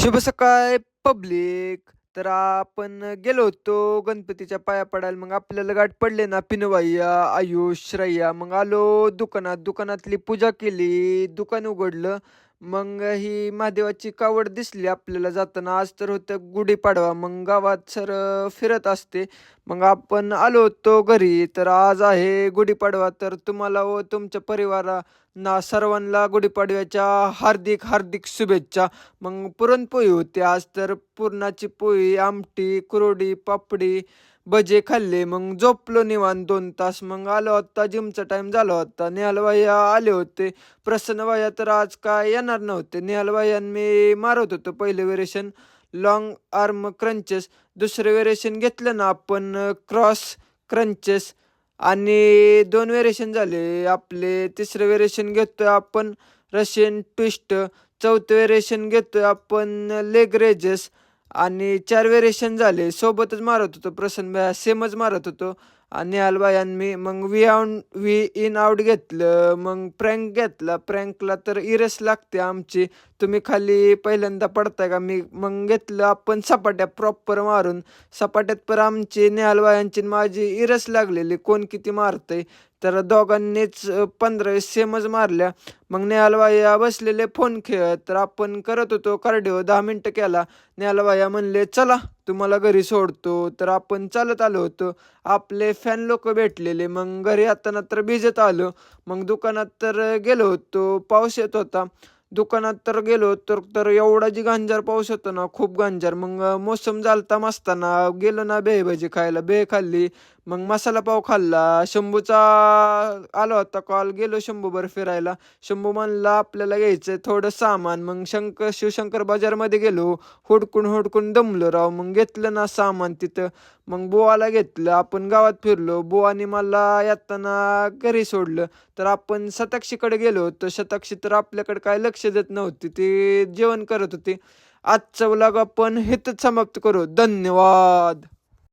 शुभ सकाळ पब्लिक. तर आपण गेलो होतो गणपतीच्या पाया पडायला. मग आपल्याला गाठ पडले ना पिनवय्या, आयुष, श्रेया. मग आलो दुकानात. दुकानातली पूजा केली, दुकान उघडलं. मग ही महादेवाची कावड दिसली आपल्याला जाताना. आज तर होतं गुढीपाडवा. मग गावात सर फिरत असते. मग आपण आलो होतो घरी. तर आज आहे गुढीपाडवा. तर तुम्हाला व तुमच्या परिवारांना सर्वांना गुढीपाडव्याच्या हार्दिक हार्दिक शुभेच्छा. मग पुरणपोळी होती आज. तर पुरणाची पोळी, आमटी, कुरवडी, पापडी, भजे खाल्ले. मग झोपलो निवांत 2 तास. मग आलो आता, जिमचा टाइम झाला होता. नेहाल भैया आले होते. प्रसन्न भैया तर आज काय येणार नव्हते. नेहाल भैया मी मारत होतो पहिले व्हेरिएशन लाँग आर्म क्रंचेस. दुसरे व्हेरिएशन घेतलं ना आपण क्रॉस क्रंचेस. आणि 2 व्हेरिएशन झाले आपले. तिसरे व्हेरिएशन घेतोय आपण रशियन ट्विस्ट. चौथं व्हेरिएशन घेतोय आपण लेग रेजेस. आणि 4 व्हेरिएशन झाले. सोबतच मारत होतो प्रसन्न भैया, सेमच मारत होतो. आणि निहाल भाई आणि मी. मग व्ही इन आउट घेतलं. मग प्रँक घेतला. प्रँकला तर इरेस लागते आमची. तुम्ही खाली पहिल्यांदा पडताय का? मी मग घेतलं आपण सपाट्या प्रॉपर मारून. सपाट्यात पर आमची निहाल भायांची आणि माझी इरेस लागलेली, कोण किती मारतंय. तर दोघांनीच 15-20 सेमच मारल्या. मग नेहाल भैया बसलेले फोन खेळत. तर आपण करत होतो कार्डिओ. 10 मिनटं केला. नेहाल भैया म्हणले चला तुम्हाला घरी सोडतो. तर आपण चालत आलो होतो. आपले फॅन लोक भेटलेले. मग घरी येताना तर भिजत आलो. मग दुकानात तर गेलो होतो. पाऊस येत होता. दुकानात तर गेलो तर एवढा जी गांजार पाऊस होता ना, खूप गांजार. मग मोसम झालता मस्ताना. गेलो ना भेळ भजी खायला. भेळ खाल्ली. मग मसाला पाव खाल्ला. शंभूचा आला होता कॉल. गेलो शंभूबर फिरायला. शंभू म्हणला आपल्याला घ्यायचं थोडं सामान. मग शिवशंकर बाजारमध्ये गेलो. हुडकून हुडकून दमलो राव. मग घेतलं ना सामान तिथं. मग बुवाला घेतलं. आपण गावात फिरलो. बुवाने मला येताना घरी सोडलं. तर आपण शताक्षीकडे गेलो होतो. शताक्षी तर आपल्याकडे काय लक्ष देत नव्हती, ते जेवण करत होते. आजचा व्लॉग आपण हेच समाप्त करू. धन्यवाद.